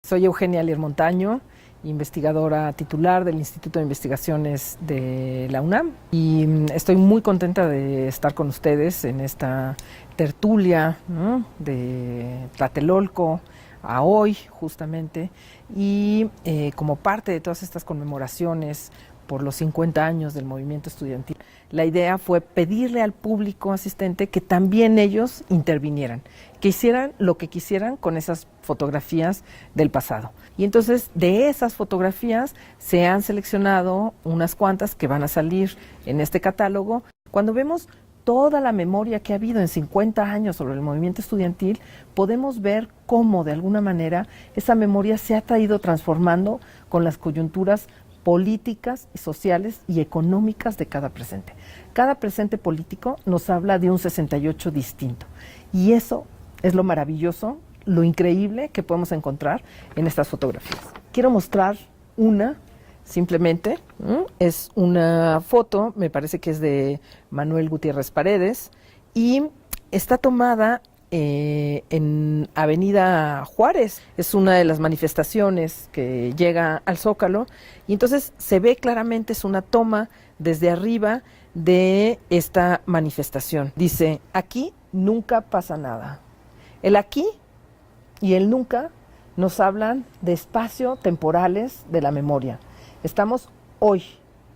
Soy Eugenia Alier Montaño, investigadora titular del Instituto de Investigaciones de la UNAM, y estoy muy contenta de estar con ustedes en esta tertulia, ¿no?, de Tlatelolco a hoy justamente, y como parte de todas estas conmemoraciones por los 50 años del movimiento estudiantil, la idea fue pedirle al público asistente que también ellos intervinieran, que hicieran lo que quisieran con esas fotografías del pasado. Y entonces de esas fotografías se han seleccionado unas cuantas que van a salir en este catálogo. Cuando vemos toda la memoria que ha habido en 50 años sobre el movimiento estudiantil, podemos ver cómo de alguna manera esa memoria se ha ido transformando con las coyunturas políticas, sociales y económicas de cada presente. Cada presente político nos habla de un 68 distinto. Y eso es lo maravilloso, lo increíble que podemos encontrar en estas fotografías. Quiero mostrar una, simplemente, es una foto, me parece que es de Manuel Gutiérrez Paredes, y está tomada en Avenida Juárez. Es una de las manifestaciones que llega al Zócalo, y entonces se ve claramente, es una toma desde arriba de esta manifestación. Dice, aquí nunca pasa nada. El aquí y el nunca nos hablan de espacio temporales de la memoria. Estamos hoy,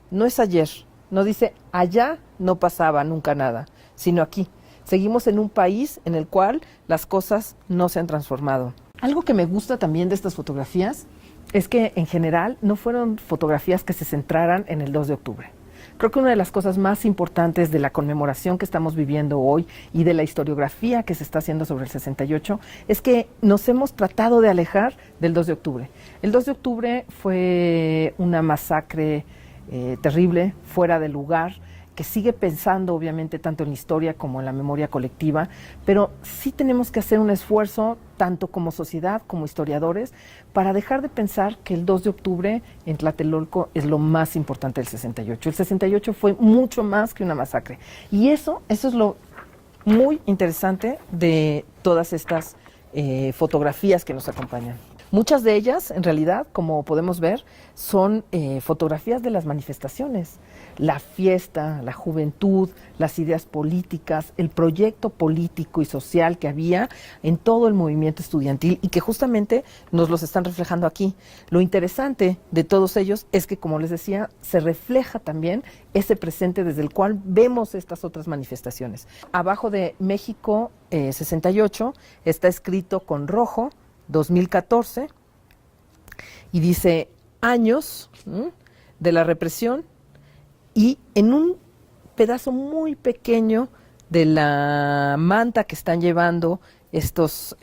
no es ayer. No dice allá no pasaba nunca nada, sino aquí. Seguimos en un país en el cual las cosas no se han transformado. Algo que me gusta también de estas fotografías es que en general no fueron fotografías que se centraran en el 2 de octubre. Creo que una de las cosas más importantes de la conmemoración que estamos viviendo hoy y de la historiografía que se está haciendo sobre el 68 es que nos hemos tratado de alejar del 2 de octubre. El 2 de octubre fue una masacre terrible, fuera de lugar, que sigue pensando obviamente tanto en la historia como en la memoria colectiva, pero sí tenemos que hacer un esfuerzo, tanto como sociedad como historiadores, para dejar de pensar que el 2 de octubre en Tlatelolco es lo más importante del 68. El 68 fue mucho más que una masacre. Y eso es lo muy interesante de todas estas fotografías que nos acompañan. Muchas de ellas, en realidad, como podemos ver, son fotografías de las manifestaciones. La fiesta, la juventud, las ideas políticas, el proyecto político y social que había en todo el movimiento estudiantil y que justamente nos los están reflejando aquí. Lo interesante de todos ellos es que, como les decía, se refleja también ese presente desde el cual vemos estas otras manifestaciones. Abajo de México 68 está escrito con rojo 2014 y dice años de la represión, y en un pedazo muy pequeño de la manta que están llevando estas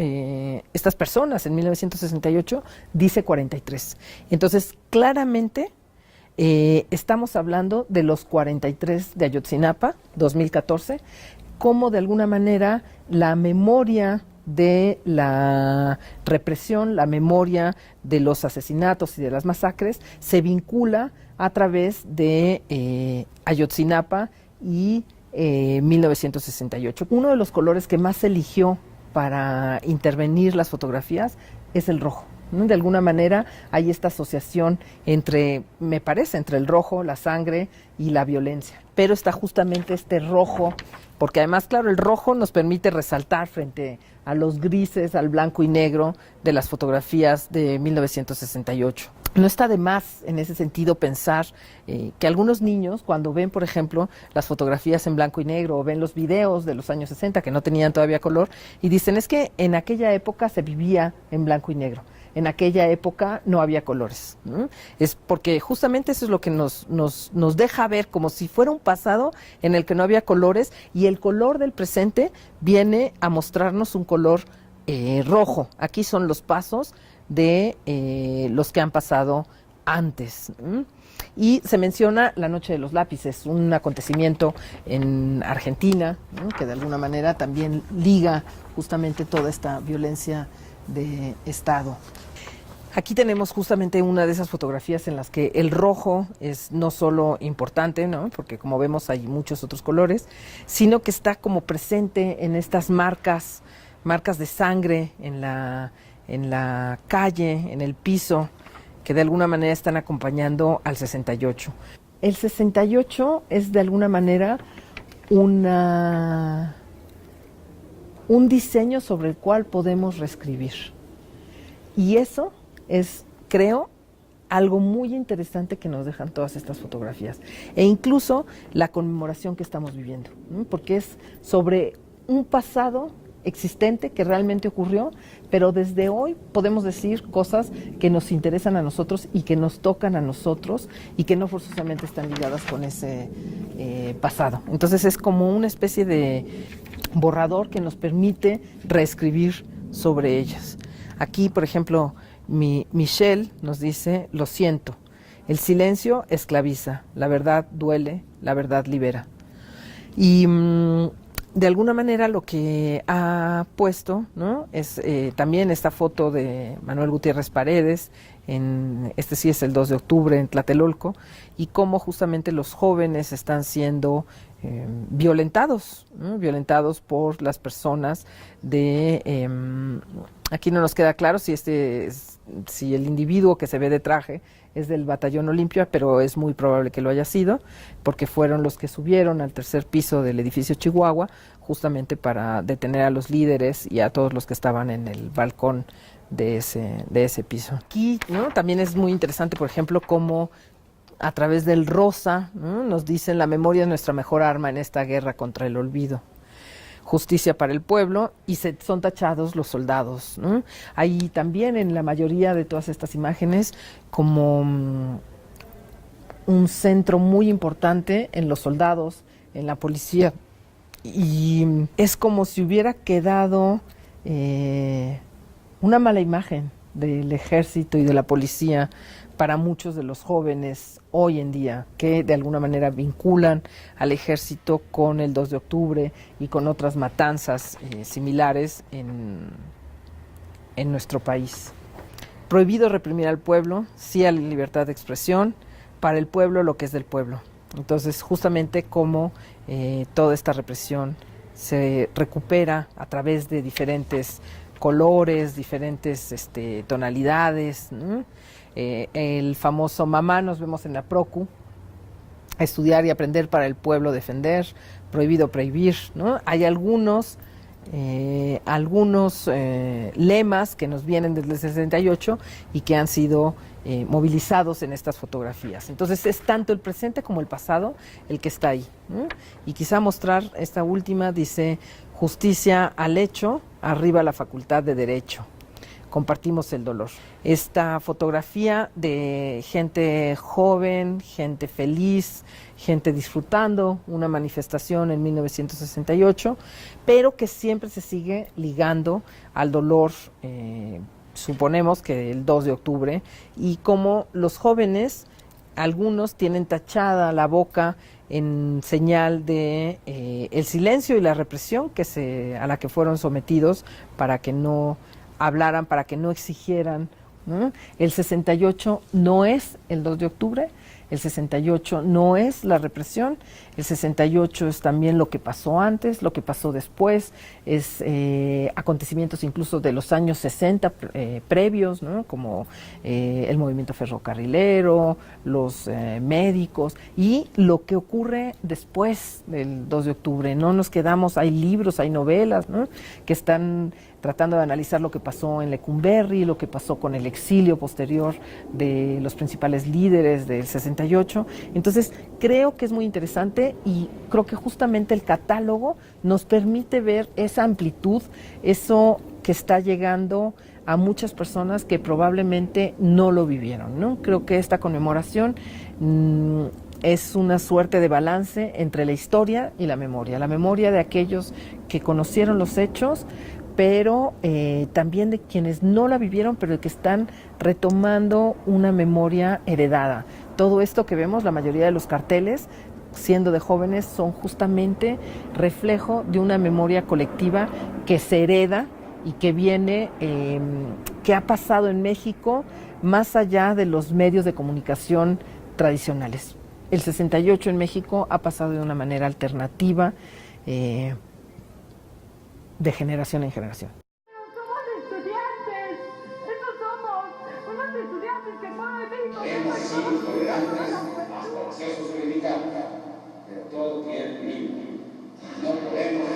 personas en 1968 dice 43. Entonces claramente estamos hablando de los 43 de Ayotzinapa 2014, como de alguna manera la memoria de la represión, la memoria de los asesinatos y de las masacres se vincula a través de Ayotzinapa y 1968. Uno de los colores que más se eligió para intervenir las fotografías es el rojo, ¿no? De alguna manera hay esta asociación entre, me parece, entre el rojo, la sangre y la violencia. Pero está justamente este rojo, porque además, claro, el rojo nos permite resaltar frente a los grises, al blanco y negro de las fotografías de 1968. No está de más en ese sentido pensar que algunos niños, cuando ven, por ejemplo, las fotografías en blanco y negro o ven los videos de los años 60 que no tenían todavía color, y dicen, es que en aquella época se vivía en blanco y negro. En aquella época no había colores, ¿no? Es porque justamente eso es lo que nos deja ver como si fuera un pasado en el que no había colores, y el color del presente viene a mostrarnos un color rojo. Aquí son los pasos de los que han pasado antes. Y se menciona la Noche de los Lápices, un acontecimiento en Argentina, ¿no?, que de alguna manera también liga justamente toda esta violencia de Estado. Aquí tenemos justamente una de esas fotografías en las que el rojo es no solo importante, ¿no?, porque como vemos hay muchos otros colores, sino que está como presente en estas marcas de sangre en en la calle, en el piso, que de alguna manera están acompañando al 68. El 68 es de alguna manera un diseño sobre el cual podemos reescribir. Y eso es, creo, algo muy interesante que nos dejan todas estas fotografías. E incluso la conmemoración que estamos viviendo, ¿no? Porque es sobre un pasado existente que realmente ocurrió, pero desde hoy podemos decir cosas que nos interesan a nosotros y que nos tocan a nosotros y que no forzosamente están ligadas con ese pasado. Entonces es como una especie de borrador que nos permite reescribir sobre ellas. Aquí, por ejemplo, Michelle nos dice: lo siento, el silencio esclaviza, la verdad duele, la verdad libera. Y de alguna manera lo que ha puesto, ¿no?, es también esta foto de Manuel Gutiérrez Paredes, este sí es el 2 de octubre en Tlatelolco, y cómo justamente los jóvenes están siendo violentados, ¿no?, violentados por las personas de... aquí no nos queda claro si si el individuo que se ve de traje es del Batallón Olimpia, pero es muy probable que lo haya sido, porque fueron los que subieron al tercer piso del edificio Chihuahua, justamente para detener a los líderes y a todos los que estaban en el balcón de ese piso. Aquí, ¿no?, también es muy interesante, por ejemplo, cómo a través del rosa, ¿no?, nos dicen: la memoria es nuestra mejor arma en esta guerra contra el olvido. Justicia para el pueblo, y son tachados los soldados, ¿no? Hay también en la mayoría de todas estas imágenes como un centro muy importante en los soldados, en la policía, y es como si hubiera quedado una mala imagen del ejército y de la policía para muchos de los jóvenes hoy en día, que de alguna manera vinculan al ejército con el 2 de octubre y con otras matanzas similares en nuestro país. Prohibido reprimir al pueblo, sí a la libertad de expresión, para el pueblo lo que es del pueblo. Entonces, justamente cómo toda esta represión se recupera a través de diferentes colores, diferentes tonalidades, ¿no? El famoso mamá nos vemos en la Procu, estudiar y aprender para el pueblo defender, prohibido prohibir, ¿no? Hay algunos lemas que nos vienen desde el 68 y que han sido movilizados en estas fotografías. Entonces es tanto el presente como el pasado el que está ahí, ¿no? Y quizá mostrar esta última, dice: justicia al hecho, arriba la facultad de derecho. Compartimos el dolor. Esta fotografía de gente joven, gente feliz, gente disfrutando una manifestación en 1968, pero que siempre se sigue ligando al dolor, suponemos que el 2 de octubre, y como los jóvenes, algunos tienen tachada la boca en señal de el silencio y la represión a la que fueron sometidos para que no hablaran, para que no exigieran, ¿no? El 68 no es el 2 de octubre, el 68 no es la represión, el 68 es también lo que pasó antes, lo que pasó después, es acontecimientos incluso de los años 60 previos, ¿no?, como el movimiento ferrocarrilero, los médicos, y lo que ocurre después del 2 de octubre. No nos quedamos, hay libros, hay novelas, ¿no?, que están tratando de analizar lo que pasó en Lecumberri, lo que pasó con el exilio posterior de los principales líderes del 68. Entonces, creo que es muy interesante y creo que justamente el catálogo nos permite ver esa amplitud, eso que está llegando a muchas personas que probablemente no lo vivieron, ¿no? Creo que esta conmemoración es una suerte de balance entre la historia y la memoria de aquellos que conocieron los hechos, pero también de quienes no la vivieron, pero que están retomando una memoria heredada. Todo esto que vemos, la mayoría de los carteles, siendo de jóvenes, son justamente reflejo de una memoria colectiva que se hereda y que viene, que ha pasado en México más allá de los medios de comunicación tradicionales. El 68 en México ha pasado de una manera alternativa, de generación en generación. Somos estudiantes, Hemos sido tolerantes hasta excesos criticables, pero todo tiene límite. No podemos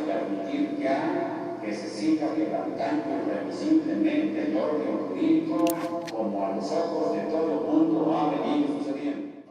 permitir ya que se siga quebrantando irremisiblemente el orden jurídico como a los ojos de todo el mundo ha venido